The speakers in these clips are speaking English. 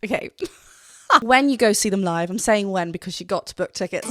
Okay. When you go see them live, I'm saying when because you got to book tickets.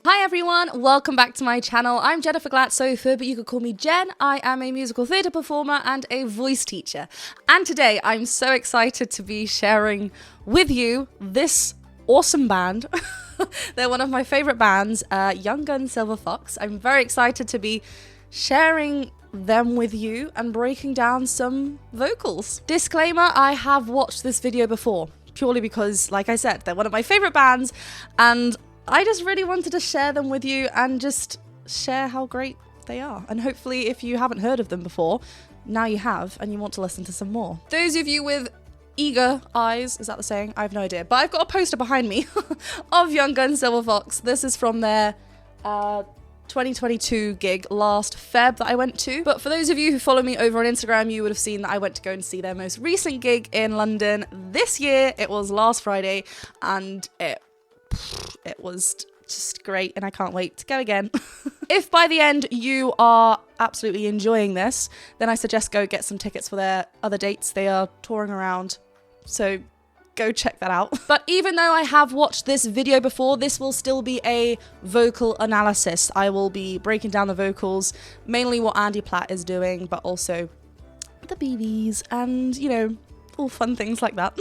Hi everyone, welcome back to my channel. I'm Jennifer Glatzhofer, but you could call me Jen. I am a musical theatre performer and a voice teacher. And today I'm so excited to be sharing with you this awesome band. They're one of my favourite bands, Young Gun Silver Fox. I'm very excited to be sharing them with you and breaking down some vocals. Disclaimer, I have watched this video before, purely because, like I said, they're one of my favourite bands and I just really wanted to share them with you and just share how great they are. And hopefully if you haven't heard of them before, now you have and you want to listen to some more. Those of you with eager eyes, is that the saying? I have no idea. But I've got a poster behind me of Young Gun Silver Fox. This is from their 2022 gig last Feb that I went to. But for those of you who follow me over on Instagram, you would have seen that I went to go and see their most recent gig in London this year. It was last Friday and it was just great and I can't wait to go again. If by the end you are absolutely enjoying this, then I suggest go get some tickets for their other dates. They are touring around, so go check that out. But even though I have watched this video before, this will still be a vocal analysis. I will be breaking down the vocals, mainly what Andy Platt is doing, but also the BBs and, you know, all fun things like that.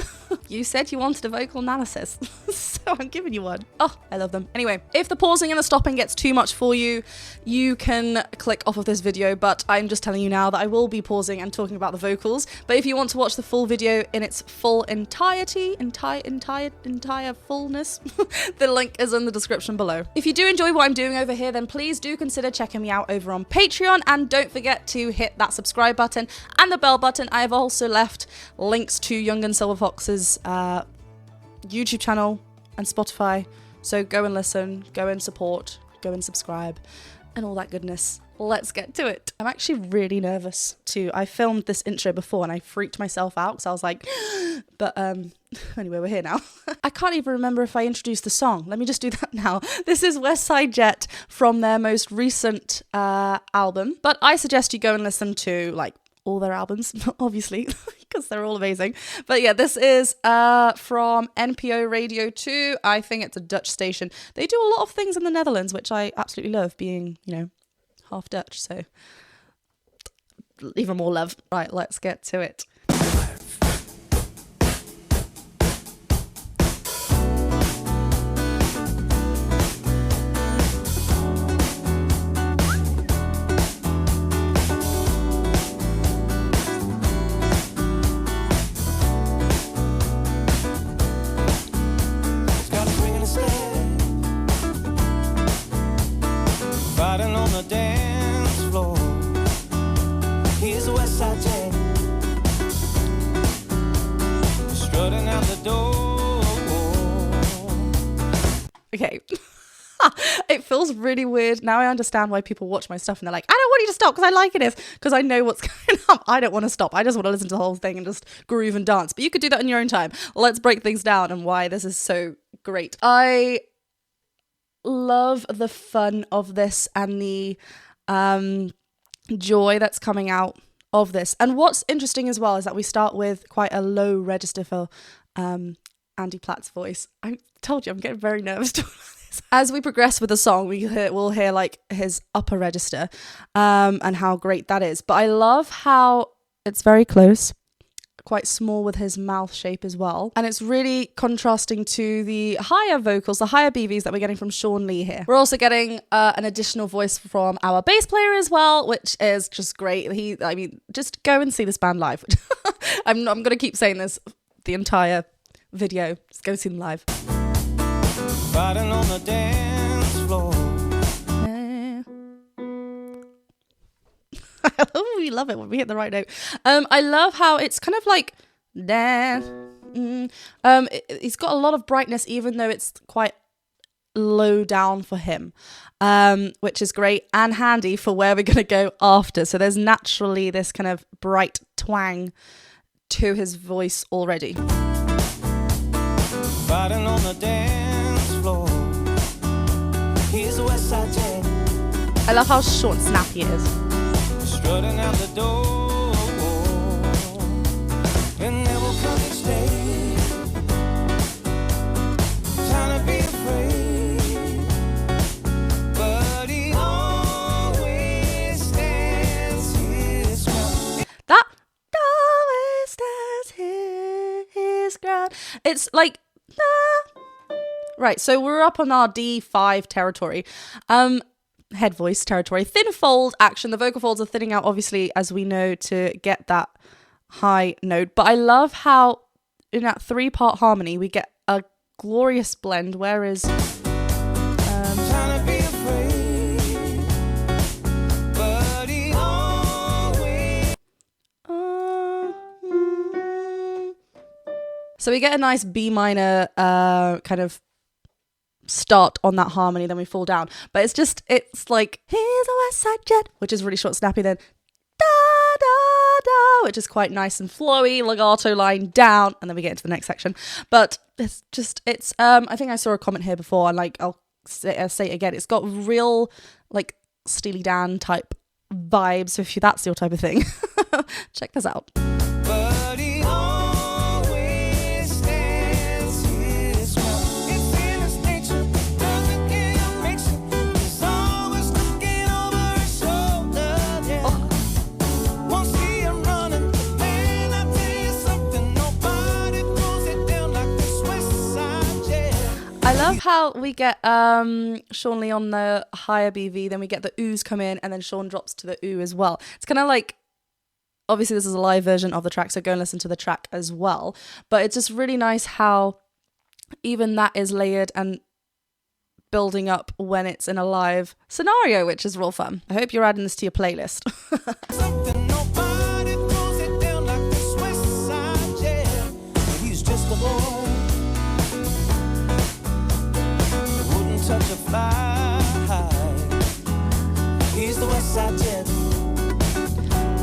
You said you wanted a vocal analysis, so I'm giving you one. Oh, I love them. Anyway, if the pausing and the stopping gets too much for you, you can click off of this video, but I'm just telling you now that I will be pausing and talking about the vocals. But if you want to watch the full video in its full entirety, entire fullness, the link is in the description below. If you do enjoy what I'm doing over here, then please do consider checking me out over on Patreon, and don't forget to hit that subscribe button and the bell button. I have also left links to Young Gun Silver Fox's YouTube channel and Spotify, so go and listen, go and support, go and subscribe and all that goodness. Let's get to it. I'm actually really nervous too. I filmed this intro before and I freaked myself out because I was like but anyway, we're here now. I can't even remember if I introduced the song. Let me just do that now. This is West Side Jet from their most recent album, but I suggest you go and listen to like all their albums, obviously, because they're all amazing. But yeah, this is from NPO Radio 2. I think it's a Dutch station. They do a lot of things in the Netherlands, which I absolutely love, being, you know, half Dutch. So even more love. Right, let's get to it. On the dance floor, he's a West Side Jet, strutting out the door. Okay. It feels really weird. Now I understand why people watch my stuff and they're like, I don't want you to stop because I like it, because I know what's going on. I don't want to stop. I just want to listen to the whole thing and just groove and dance. But you could do that in your own time. Let's break things down and why this is so great. I love the fun of this and the joy that's coming out of this. And what's interesting as well is that we start with quite a low register for Andy Platt's voice. I told you I'm getting very nervous talking about this. As we progress with the song, we'll hear like his upper register and how great that is. But I love how it's very close, quite small with his mouth shape as well. And it's really contrasting to the higher vocals, the higher BVs that we're getting from Sean Lee here. We're also getting an additional voice from our bass player as well, which is just great. I mean, just go and see this band live. I'm going to keep saying this the entire video. Just go see them live. Fighting on the dance floor. Oh, we love it when we hit the right note. I love how it's kind of like it's got a lot of brightness, even though it's quite low down for him, which is great and handy for where we're going to go after. So there's naturally this kind of bright twang to his voice already. Fighting on the dance floor. He's a West Side Jet. I love how short and snappy it is. Strutting out the door. It's like, right, so we're up on our D5 territory. Head voice territory. Thin fold action. The vocal folds are thinning out, obviously, as we know, to get that high note. But I love how in that 3-part harmony, we get a glorious blend, whereas... So we get a nice B minor kind of start on that harmony, then we fall down. But it's like, here's a West Side Jet, which is really short, snappy, then da da da, which is quite nice and flowy, legato line down, and then we get into the next section. But it's I think I saw a comment here before, and like I'll say it again, it's got real like Steely Dan type vibes. So if that's your type of thing, check this out. I love how we get Sean Lee on the higher BV, then we get the oohs come in, and then Sean drops to the ooh as well. It's kind of like, obviously this is a live version of the track, so go and listen to the track as well. But it's just really nice how even that is layered and building up when it's in a live scenario, which is real fun. I hope you're adding this to your playlist. He's the West Side Jet.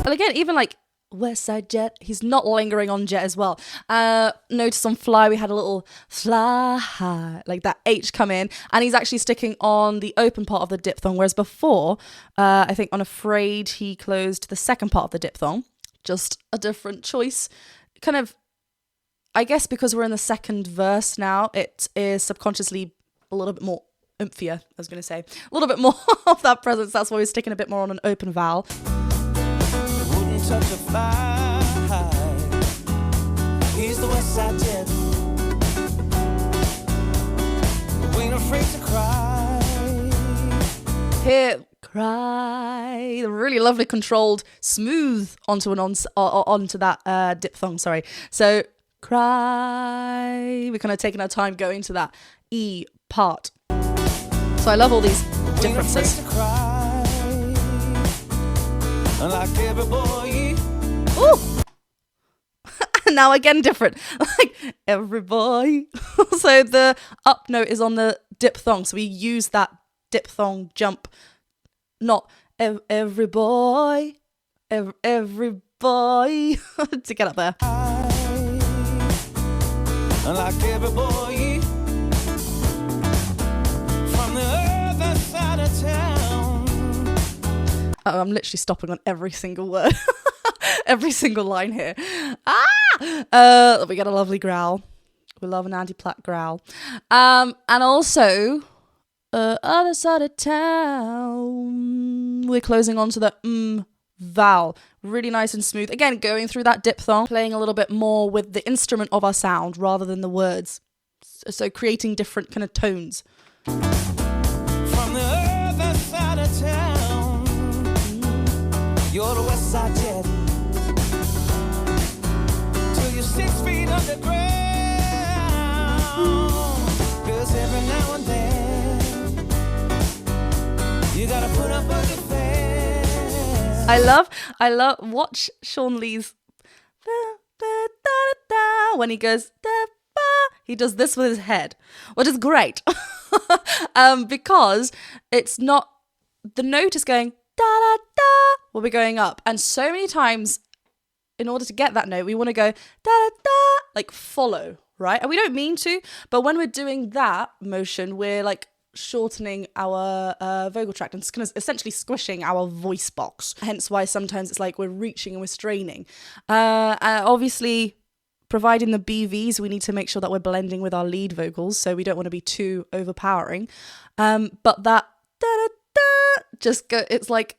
And again, even like West Side Jet, he's not lingering on jet as well. Notice on Fly, we had a little fly, like that H come in, and he's actually sticking on the open part of the diphthong, whereas before, I think on Afraid, he closed the second part of the diphthong. Just a different choice. Kind of, I guess because we're in the second verse now, it is subconsciously a little bit more oomphier, I was going to say. A little bit more of that presence. That's why we're sticking a bit more on an open vowel. Wouldn't touch a fly. He's the West Side Jet. We ain't afraid to cry. Here, cry. Really lovely, controlled, smooth onto onto that diphthong. Sorry. So cry. We're kind of taking our time going to that E part. So I love all these differences. Ooh! Now again different. Like every boy. So the up note is on the diphthong. So we use that diphthong jump. Not every boy. Every boy. To get up there. Like every boy. Oh, I'm literally stopping on every single word. Every single line here. We get a lovely growl. We love an Andy Platt growl. And also, other side of town. We're closing on to the vowel. Really nice and smooth. Again, going through that diphthong, playing a little bit more with the instrument of our sound rather than the words. So creating different kind of tones. From the other side of town. You're the West Side Jet. Till you're 6 feet underground. 'Cause every now and then you gotta put up a defense. I love watch Sean Lee's when he goes he does this with his head, which is great. Because it's not, the note is going da da da, we'll be going up, and so many times in order to get that note we want to go da da da, like follow, right? And we don't mean to, but when we're doing that motion we're like shortening our vocal tract and kind of essentially squishing our voice box, hence why sometimes it's like we're reaching and we're straining. Obviously providing the BVs, we need to make sure that we're blending with our lead vocals, so we don't want to be too overpowering. But that da da da just go, it's like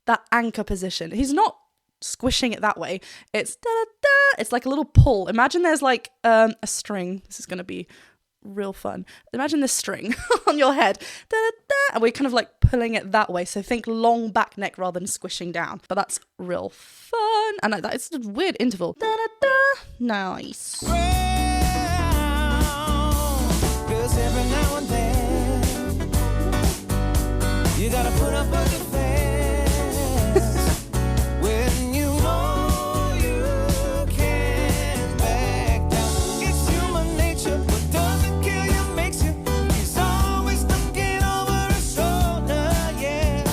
that anchor position. He's not squishing it that way. It's da-da-da. It's like a little pull. Imagine there's like a string. This is going to be real fun. Imagine this string on your head. Da-da-da. And we're kind of like pulling it that way. So think long back neck rather than squishing down. But that's real fun. And it's a weird interval. Da-da-da. Nice. Cause every now and then you gotta put up a defense when you know you can't back down. It's human nature, what doesn't kill you makes you. He's always looking over his shoulder, yeah.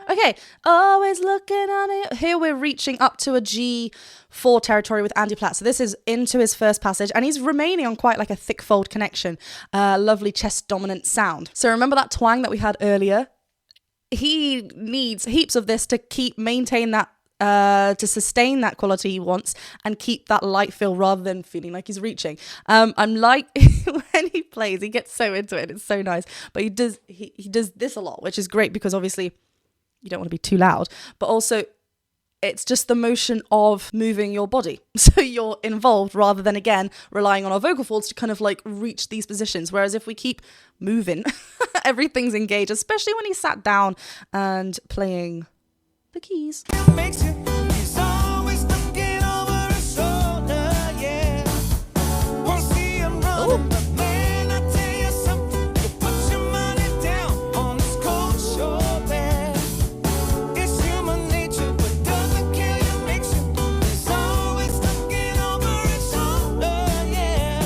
Okay, always looking on it. Here we're reaching up to a G4 territory with Andy Platt. So this is into his first passage, and he's remaining on quite like a thick fold connection. Lovely chest dominant sound. So remember that twang that we had earlier? He needs heaps of this to maintain that, to sustain that quality he wants and keep that light feel rather than feeling like he's reaching. I'm like, when he plays, he gets so into it. It's so nice. But he does this a lot, which is great because obviously you don't want to be too loud, but also it's just the motion of moving your body. So you're involved rather than, again, relying on our vocal folds to kind of like reach these positions. Whereas if we keep moving, everything's engaged, especially when he's sat down and playing the keys. Makes you, he's always looking over his shoulder, yeah. Won't see him running, but man, I tell you something, you put your money down on this cold shore bed. It's human nature, what doesn't kill you makes you. He's always looking over his shoulder, yeah.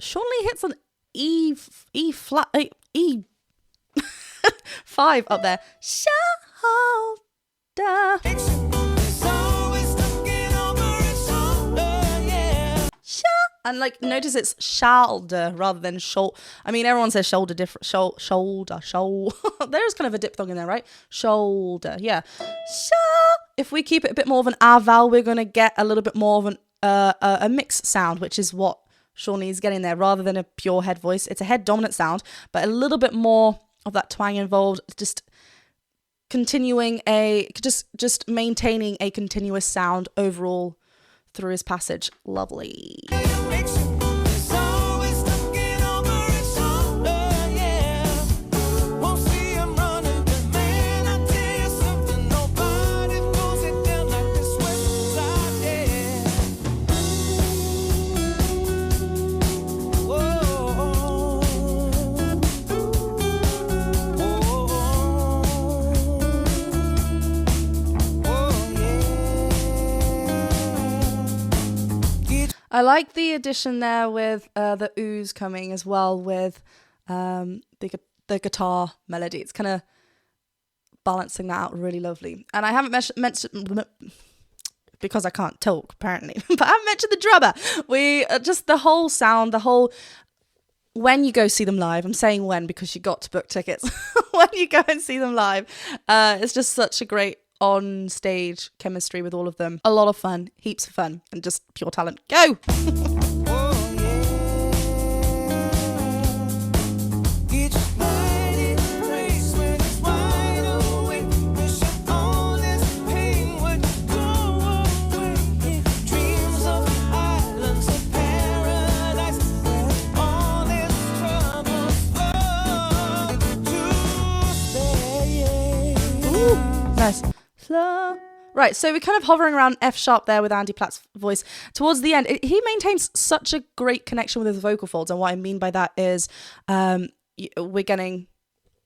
Sean Lee hits an E flat, E 5 up there. Shoulder. Makes you, he's always looking over his shoulder, yeah. And like, notice it's shoulder rather than shoulder. I mean, everyone says shoulder different. Shoulder. There's kind of a diphthong in there, right? Shoulder. Yeah. If we keep it a bit more of an A vowel, we're going to get a little bit more of an a mixed sound, which is what Shawnee is getting there, rather than a pure head voice. It's a head dominant sound, but a little bit more of that twang involved, just continuing just maintaining a continuous sound overall through his passage. Lovely. Makes you, he's always looking over his shoulder, yeah. Won't see him running, but man, I tell you something, nobody pulls it down like this West Side, yeah. Whoa. I like the addition there with the ooze coming as well with the guitar melody. It's kind of balancing that out really lovely. And I haven't mentioned, because I can't talk apparently, but I haven't mentioned the drummer. We just the whole sound, when you go see them live, I'm saying when because you got to book tickets. When you go and see them live, it's just such a great on stage chemistry with all of them. A lot of fun, heaps of fun, and just pure talent. Go! Nice. Right, so we're kind of hovering around F sharp there with Andy Platt's voice. Towards the end, he maintains such a great connection with his vocal folds, and what I mean by that is we're getting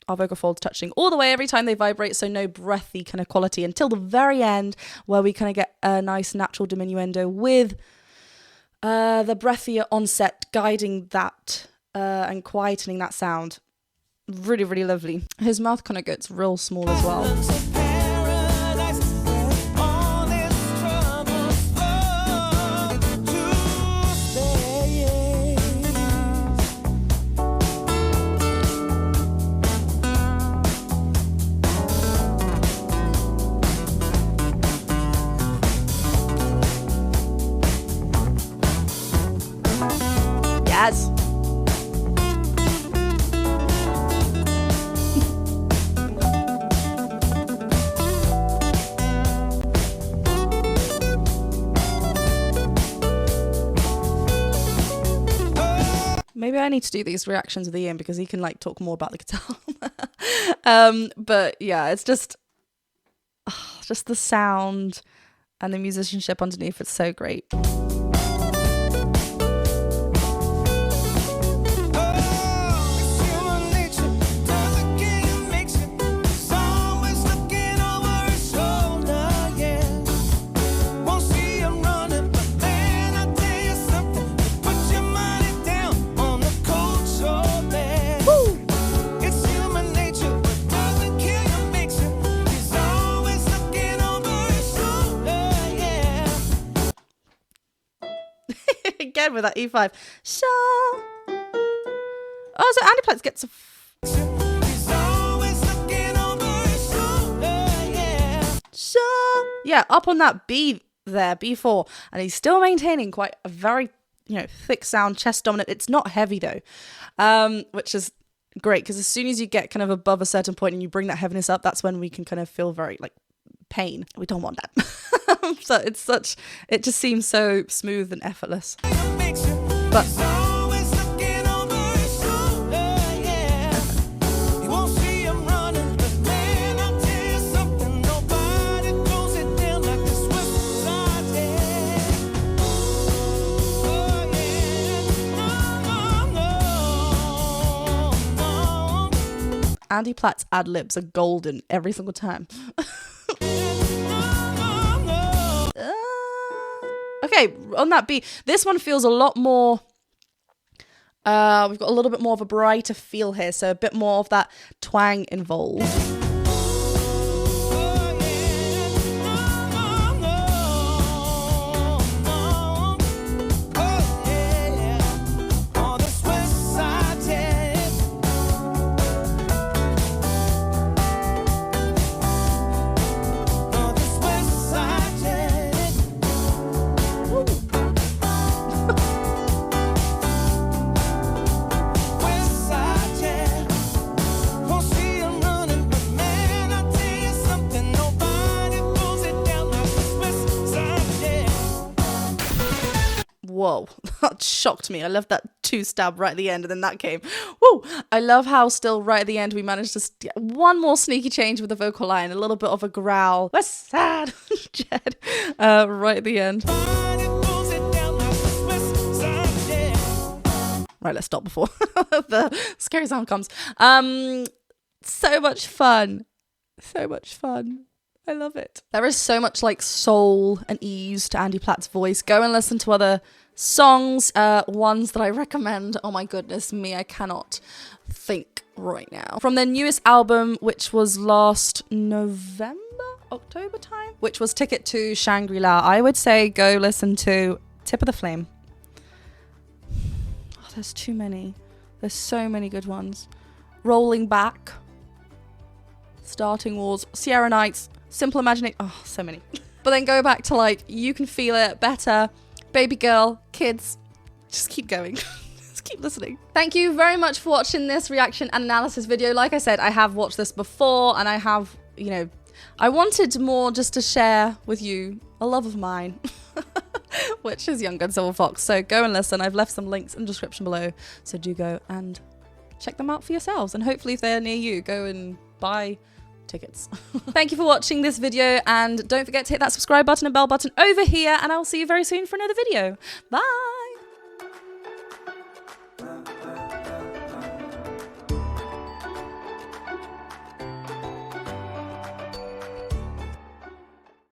our vocal folds touching all the way every time they vibrate, so no breathy kind of quality until the very end, where we kind of get a nice natural diminuendo with the breathier onset guiding that and quietening that sound. Really, really lovely. His mouth kind of gets real small as well. Yes. I need to do these reactions with Ian because he can like talk more about the guitar. But yeah, it's just the sound and the musicianship underneath. It's so great. Again with that E5. So, oh, so Andy Platts gets a. So, yeah, up on that B there, B4, and he's still maintaining quite a very, thick sound, chest dominant. It's not heavy though, which is great because as soon as you get kind of above a certain point and you bring that heaviness up, that's when we can kind of feel very like pain. We don't want that. So it just seems so smooth and effortless. But Andy Platt's ad-libs are golden every single time. Okay, on that B, this one feels a lot more, we've got a little bit more of a brighter feel here, so a bit more of that twang involved. Whoa, that shocked me. I love that 2-stab right at the end, and then that came. Woo! I love how still right at the end we managed to get one more sneaky change with the vocal line, a little bit of a growl. West Side, Jed, right at the end. Right, let's stop before the scary sound comes. So much fun. So much fun. I love it. There is so much like soul and ease to Andy Platt's voice. Go and listen to other songs, ones that I recommend. Oh my goodness me, I cannot think right now. From their newest album, which was last October time, which was Ticket to Shangri-La, I would say go listen to Tip of the Flame. Oh, there's too many. There's so many good ones. Rolling Back, Starting Wars, Sierra Nights, Simple Imagination. Oh, so many. But then go back to like You Can Feel It, Better, Baby Girl, Kids. Just keep going. Just keep listening. Thank you very much for watching this reaction and analysis video. Like I said, I have watched this before, and I have, I wanted more just to share with you a love of mine, which is Young Gun Silver Fox. So go and listen. I've left some links in the description below, so do go and check them out for yourselves. And hopefully if they're near you, go and buy tickets. Thank you for watching this video, and don't forget to hit that subscribe button and bell button over here, and I will see you very soon for another video. Bye!